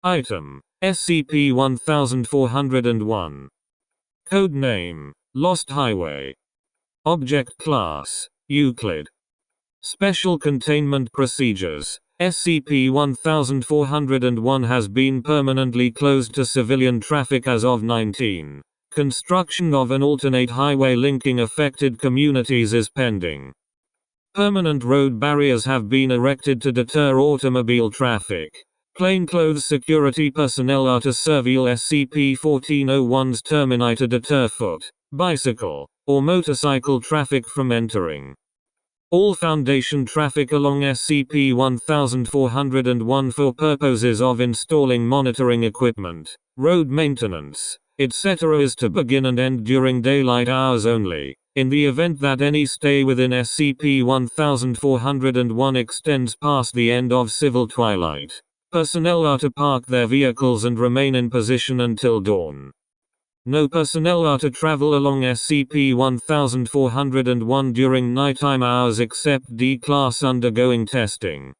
Item: SCP-1401. Code name: Lost Highway. Object Class: Euclid. Special Containment Procedures: SCP-1401 has been permanently closed to civilian traffic as of 19. Construction of an alternate highway linking affected communities is pending. Permanent road barriers have been erected to deter automobile traffic. Plainclothes security personnel are to surveil SCP-1401's termini to deter foot, bicycle, or motorcycle traffic from entering. All Foundation traffic along SCP-1401 for purposes of installing monitoring equipment, road maintenance, etc. is to begin and end during daylight hours only. In the event that any stay within SCP-1401 extends past the end of civil twilight, personnel are to park their vehicles and remain in position until dawn. No personnel are to travel along SCP-1401 during nighttime hours except D-Class undergoing testing.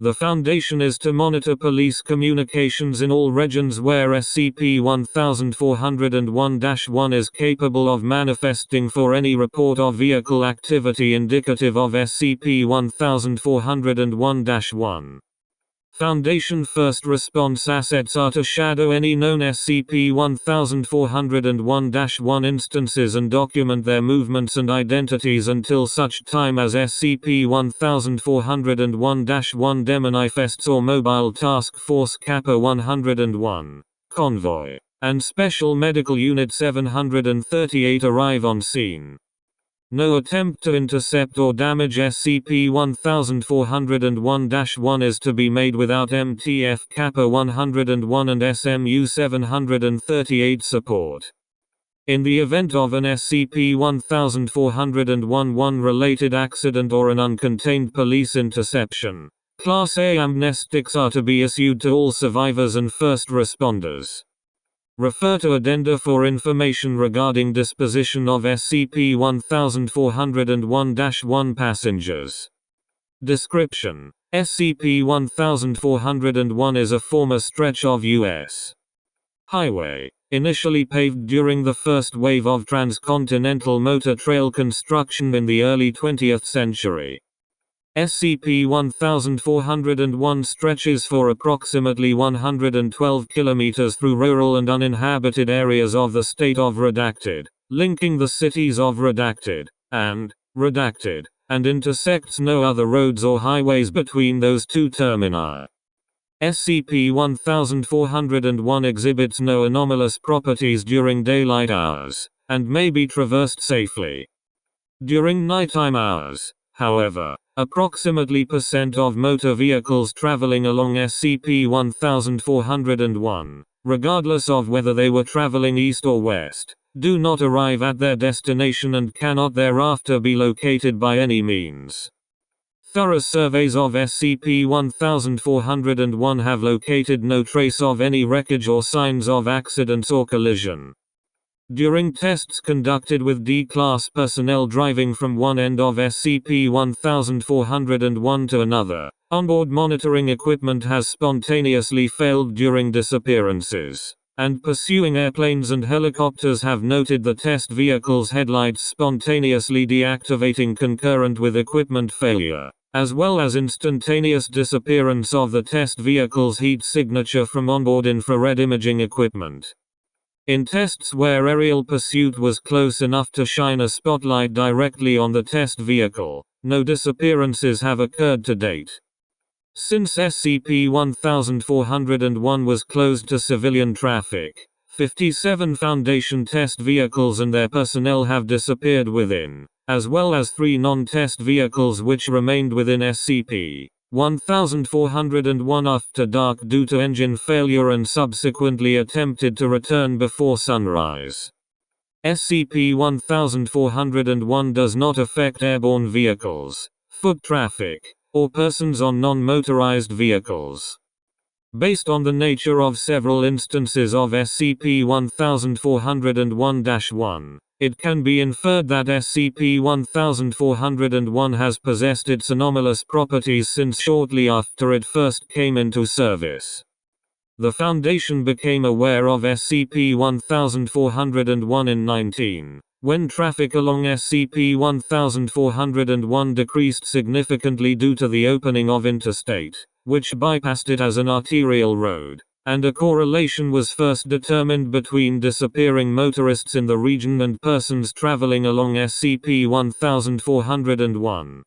The Foundation is to monitor police communications in all regions where SCP-1401-1 is capable of manifesting for any report of vehicle activity indicative of SCP-1401-1. Foundation first response assets are to shadow any known SCP-1401-1 instances and document their movements and identities until such time as SCP-1401-1 demanifests or Mobile Task Force Kappa 101, Convoy, and Special Medical Unit 738 arrive on scene. No attempt to intercept or damage SCP-1401-1 is to be made without MTF Kappa 101 and SMU 738 support. In the event of an SCP-1401-1 related accident or an uncontained police interception, Class A amnestics are to be issued to all survivors and first responders. Refer to Addenda for information regarding disposition of SCP-1401-1 passengers. Description: SCP-1401 is a former stretch of U.S. highway, initially paved during the first wave of transcontinental motor trail construction in the early 20th century. SCP-1401 stretches for approximately 112 kilometers through rural and uninhabited areas of the state of Redacted, linking the cities of Redacted and Redacted, and intersects no other roads or highways between those two termini. SCP-1401 exhibits no anomalous properties during daylight hours, and may be traversed safely. During nighttime hours, however, approximately % of motor vehicles traveling along SCP-1401, regardless of whether they were traveling east or west, do not arrive at their destination and cannot thereafter be located by any means. Thorough surveys of SCP-1401 have located no trace of any wreckage or signs of accidents or collision. During tests conducted with D-Class personnel driving from one end of SCP-1401 to another, onboard monitoring equipment has spontaneously failed during disappearances, and pursuing airplanes and helicopters have noted the test vehicle's headlights spontaneously deactivating concurrent with equipment failure, as well as instantaneous disappearance of the test vehicle's heat signature from onboard infrared imaging equipment. In tests where aerial pursuit was close enough to shine a spotlight directly on the test vehicle, no disappearances have occurred to date. Since SCP-1401 was closed to civilian traffic, 57 Foundation test vehicles and their personnel have disappeared within, as well as 3 non-test vehicles which remained within SCP-1401 after dark due to engine failure and subsequently attempted to return before sunrise. SCP-1401 does not affect airborne vehicles, foot traffic, or persons on non-motorized vehicles. Based on the nature of several instances of SCP-1401-1, it can be inferred that SCP-1401 has possessed its anomalous properties since shortly after it first came into service. The Foundation became aware of SCP-1401 in 19, when traffic along SCP-1401 decreased significantly due to the opening of interstate, which bypassed it as an arterial road, and a correlation was first determined between disappearing motorists in the region and persons traveling along SCP-1401.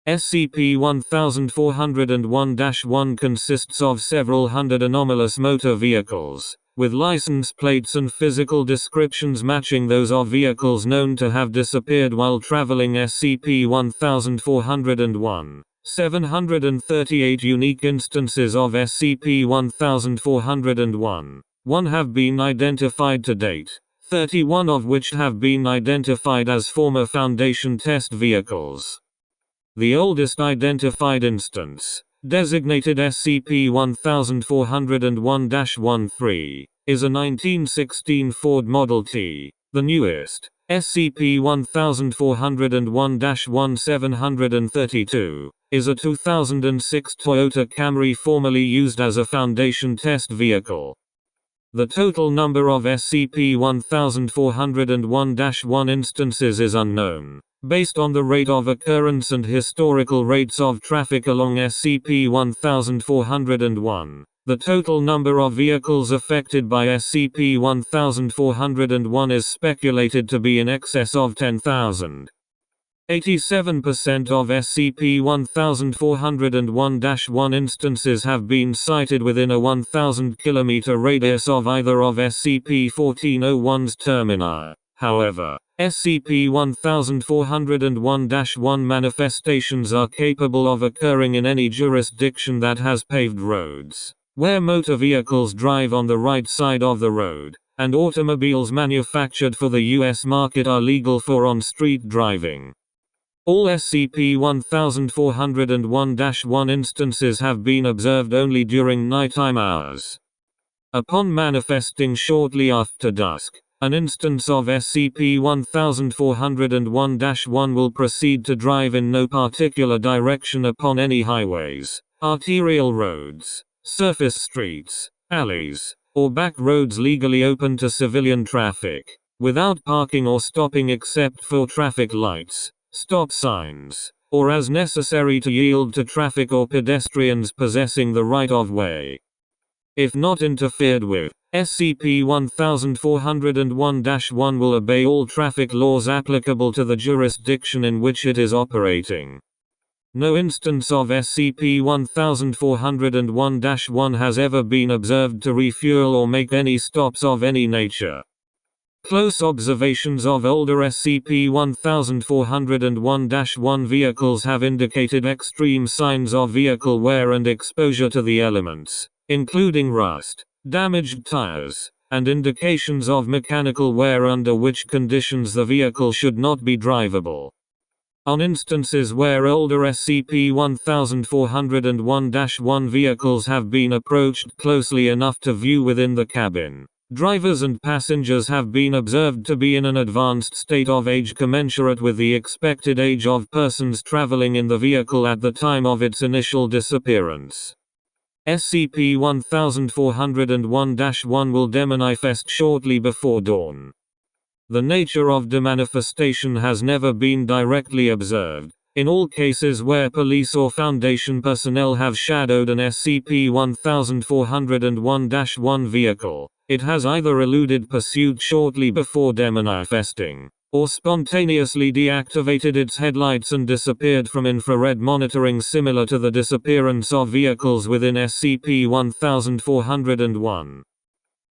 SCP-1401-1 consists of several hundred anomalous motor vehicles, with license plates and physical descriptions matching those of vehicles known to have disappeared while traveling SCP-1401. 738 unique instances of SCP-1401. 1 have been identified to date, 31 of which have been identified as former Foundation test vehicles. The oldest identified instance, designated SCP-1401-13, is a 1916 Ford Model T. The newest, SCP-1401-1732, is a 2006 Toyota Camry formerly used as a Foundation test vehicle. The total number of SCP-1401-1 instances is unknown, based on the rate of occurrence and historical rates of traffic along SCP-1401. The total number of vehicles affected by SCP-1401 is speculated to be in excess of 10,000. 87% of SCP-1401-1 instances have been sighted within a 1,000 km radius of either of SCP-1401's termini. However, SCP-1401-1 manifestations are capable of occurring in any jurisdiction that has paved roads, where motor vehicles drive on the right side of the road, and automobiles manufactured for the U.S. market are legal for on-street driving. All SCP-1401-1 instances have been observed only during nighttime hours. Upon manifesting shortly after dusk, an instance of SCP-1401-1 will proceed to drive in no particular direction upon any highways, arterial roads, surface streets, alleys, or back roads legally open to civilian traffic, without parking or stopping except for traffic lights, stop signs, or as necessary to yield to traffic or pedestrians possessing the right of way. If not interfered with, SCP-1401-1 will obey all traffic laws applicable to the jurisdiction in which it is operating. No instance of SCP-1401-1 has ever been observed to refuel or make any stops of any nature. Close observations of older SCP-1401-1 vehicles have indicated extreme signs of vehicle wear and exposure to the elements, including rust, damaged tires, and indications of mechanical wear under which conditions the vehicle should not be drivable. On instances where older SCP-1401-1 vehicles have been approached closely enough to view within the cabin, drivers and passengers have been observed to be in an advanced state of age commensurate with the expected age of persons traveling in the vehicle at the time of its initial disappearance. SCP-1401-1 will demanifest shortly before dawn. The nature of demanifestation has never been directly observed. In all cases where police or Foundation personnel have shadowed an SCP-1401-1 vehicle, it has either eluded pursuit shortly before demanifesting, or spontaneously deactivated its headlights and disappeared from infrared monitoring, similar to the disappearance of vehicles within SCP-1401.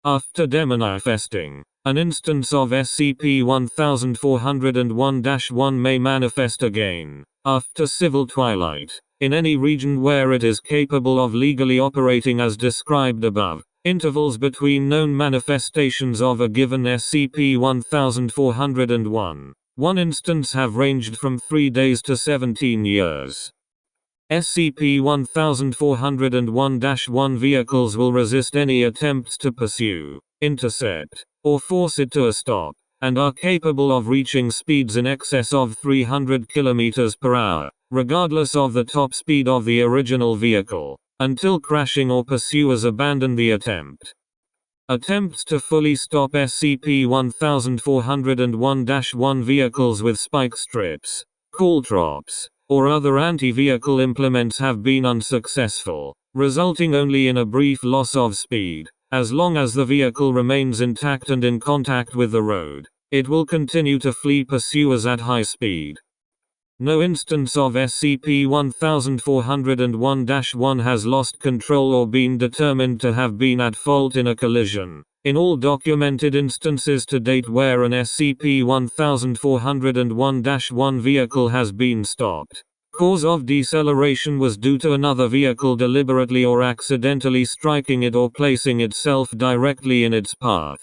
After demanifesting, an instance of SCP-1401-1 may manifest again, after civil twilight, in any region where it is capable of legally operating as described above. Intervals between known manifestations of a given SCP-1401. One instance have ranged from 3 days to 17 years. SCP-1401-1 vehicles will resist any attempts to pursue, intercept, or force it to a stop, and are capable of reaching speeds in excess of 300 km per hour, regardless of the top speed of the original vehicle. until crashing or pursuers abandon the attempt. Attempts to fully stop SCP-1401-1 vehicles with spike strips, caltrops, or other anti-vehicle implements have been unsuccessful, resulting only in a brief loss of speed. As long as the vehicle remains intact and in contact with the road, it will continue to flee pursuers at high speed. No instance of SCP-1401-1 has lost control or been determined to have been at fault in a collision. In all documented instances to date where an SCP-1401-1 vehicle has been stopped, cause of deceleration was due to another vehicle deliberately or accidentally striking it or placing itself directly in its path.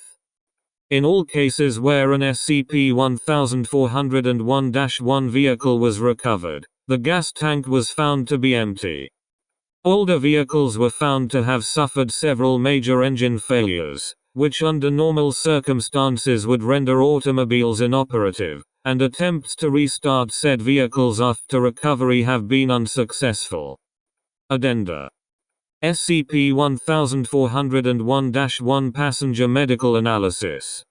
In all cases where an SCP-1401-1 vehicle was recovered, the gas tank was found to be empty. Older vehicles were found to have suffered several major engine failures, which under normal circumstances would render automobiles inoperative, and attempts to restart said vehicles after recovery have been unsuccessful. Addenda. SCP-1401-1 Passenger Medical Analysis.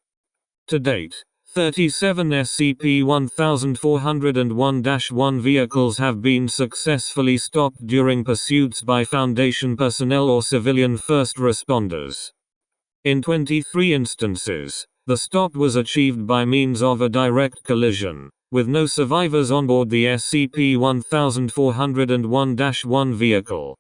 To date, 37 SCP-1401-1 vehicles have been successfully stopped during pursuits by Foundation personnel or civilian first responders. In 23 instances, the stop was achieved by means of a direct collision, with no survivors on board the SCP-1401-1 vehicle.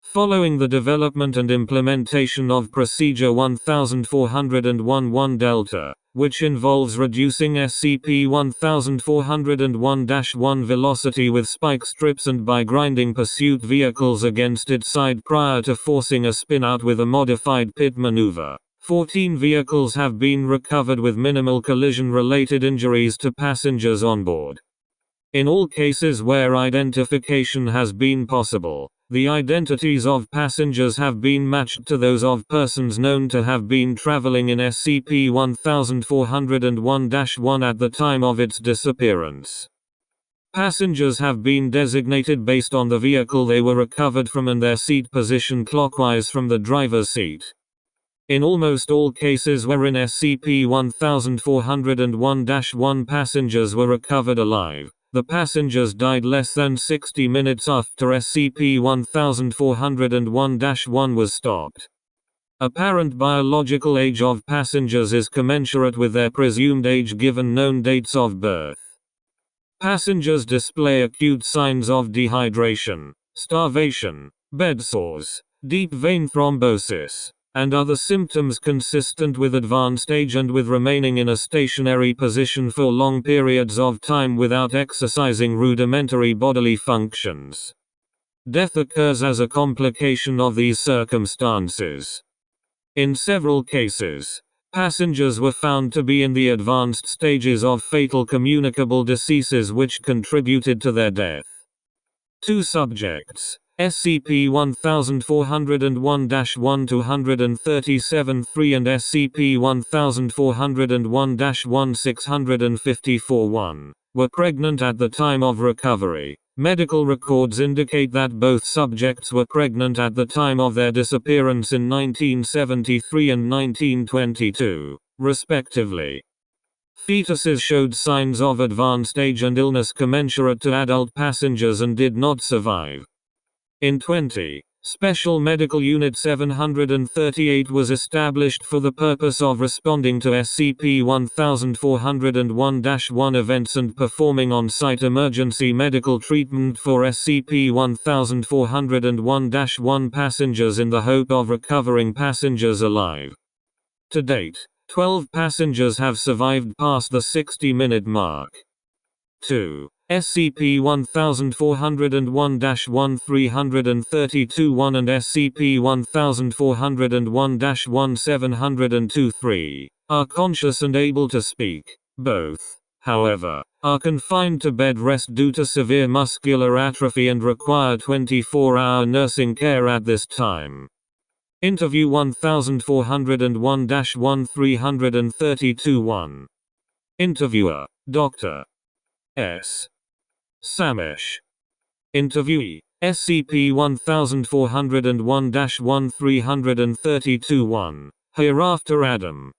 Following the development and implementation of Procedure 1401-1 Delta, which involves reducing SCP-1401-1 velocity with spike strips and by grinding pursuit vehicles against its side prior to forcing a spin-out with a modified pit maneuver, 14 vehicles have been recovered with minimal collision-related injuries to passengers on board. In all cases where identification has been possible, the identities of passengers have been matched to those of persons known to have been traveling in SCP-1401-1 at the time of its disappearance. Passengers have been designated based on the vehicle they were recovered from and their seat position clockwise from the driver's seat. In almost all cases wherein SCP-1401-1 passengers were recovered alive, the passengers died less than 60 minutes after SCP-1401-1 was stopped. Apparent biological age of passengers is commensurate with their presumed age given known dates of birth. Passengers display acute signs of dehydration, starvation, bed sores, deep vein thrombosis, and other symptoms consistent with advanced age and with remaining in a stationary position for long periods of time without exercising rudimentary bodily functions. Death occurs as a complication of these circumstances. In several cases, passengers were found to be in the advanced stages of fatal communicable diseases which contributed to their death. 2 subjects, SCP-1401-1 237-3 and SCP-1401-1 654-1, were pregnant at the time of recovery. Medical records indicate that both subjects were pregnant at the time of their disappearance in 1973 and 1922, respectively. Fetuses showed signs of advanced age and illness commensurate to adult passengers and did not survive. In 20, Special Medical Unit 738 was established for the purpose of responding to SCP-1401-1 events and performing on-site emergency medical treatment for SCP-1401-1 passengers in the hope of recovering passengers alive. To date, 12 passengers have survived past the 60-minute mark. 2. SCP-1401-1 332-1 and SCP-1401-1 702-3 are conscious and able to speak. Both, however, are confined to bed rest due to severe muscular atrophy and require 24-hour nursing care at this time. Interview 1401-1 332-1. Interviewer, Dr. S. Samish. Interviewee, SCP-1401-1332-1. Hereafter Adam.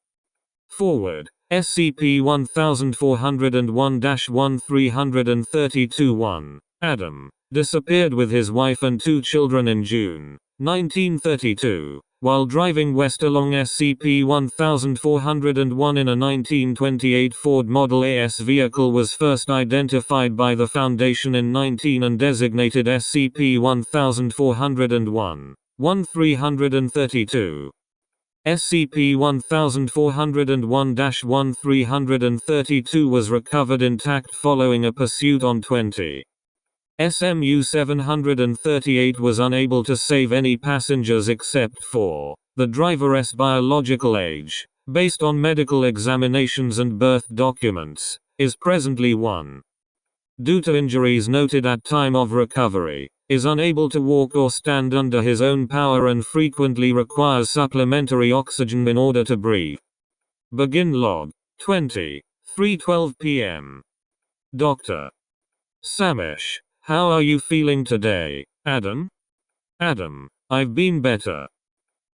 Forward. SCP-1401-1332-1. Adam disappeared with his wife and 2 children in June 1932, while driving west along SCP-1401 in a 1928 Ford Model AS vehicle was first identified by the Foundation in 19 and designated SCP-1401-1332. SCP-1401-1332 was recovered intact following a pursuit on 20. SMU-738 was unable to save any passengers except for the driver's biological age, based on medical examinations and birth documents, is presently 1. Due to injuries noted at time of recovery, is unable to walk or stand under his own power and frequently requires supplementary oxygen in order to breathe. Begin log. 3:12 p.m. Dr. Samish, how are you feeling today, Adam? Adam, I've been better.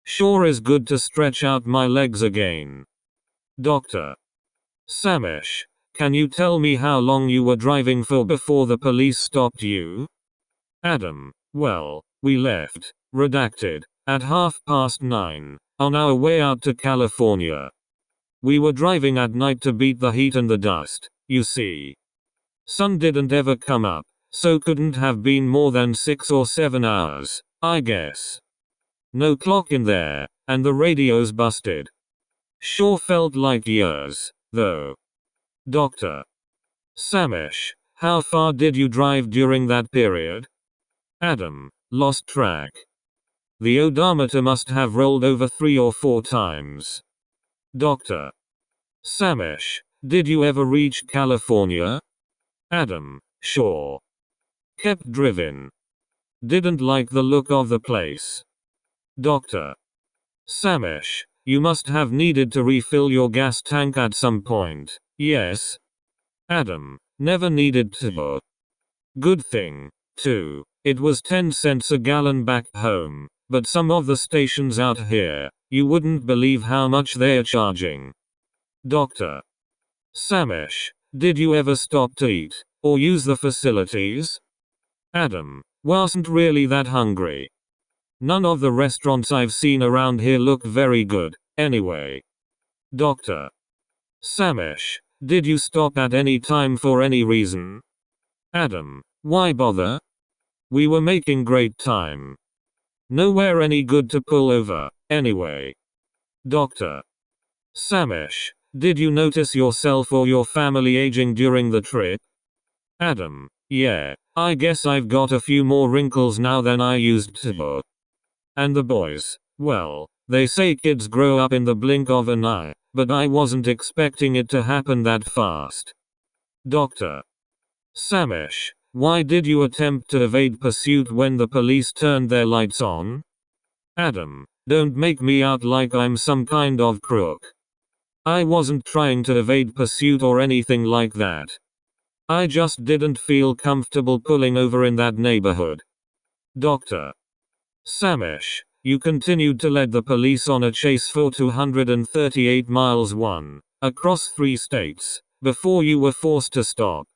Sure is good to stretch out my legs again. Dr. Samish, can you tell me how long you were driving for before the police stopped you? Adam, well, we left, redacted, at 9:30, on our way out to California. We were driving at night to beat the heat and the dust, you see. Sun didn't ever come up, so couldn't have been more than 6 or 7 hours, I guess. No clock in there, and the radio's busted. Sure felt like years, though. Dr. Samish, how far did you drive during that period? Adam, lost track. The odometer must have rolled over 3 or 4 times. Dr. Samish, did you ever reach California? Adam, sure. Kept driving. Didn't like the look of the place. Dr. Samish, you must have needed to refill your gas tank at some point, yes? Adam, never needed to. Good thing, too. It was 10 cents a gallon back home, but some of the stations out here, you wouldn't believe how much they're charging. Dr. Samish, did you ever stop to eat, or use the facilities? Adam, wasn't really that hungry. None of the restaurants I've seen around here look very good, anyway. Dr. Samish, did you stop at any time for any reason? Adam, why bother? We were making great time. Nowhere any good to pull over, anyway. Dr. Samish, did you notice yourself or your family aging during the trip? Adam, yeah, I guess I've got a few more wrinkles now than I used to. And the boys, well, they say kids grow up in the blink of an eye, but I wasn't expecting it to happen that fast. Dr. Samish, why did you attempt to evade pursuit when the police turned their lights on? Adam, don't make me out like I'm some kind of crook. I wasn't trying to evade pursuit or anything like that. I just didn't feel comfortable pulling over in that neighborhood. Dr. Samish, you continued to lead the police on a chase for 238 miles across 3 states, before you were forced to stop.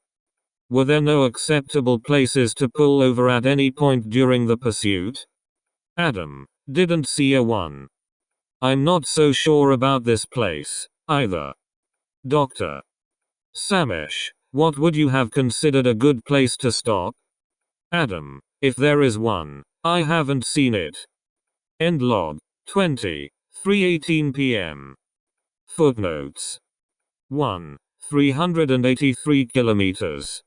Were there no acceptable places to pull over at any point during the pursuit? Adam, didn't see a one. I'm not so sure about this place, either. Dr. Samish, what would you have considered a good place to stop? Adam, if there is one, I haven't seen it. End log. 3:18 p.m. Footnotes. 1. 383 kilometers.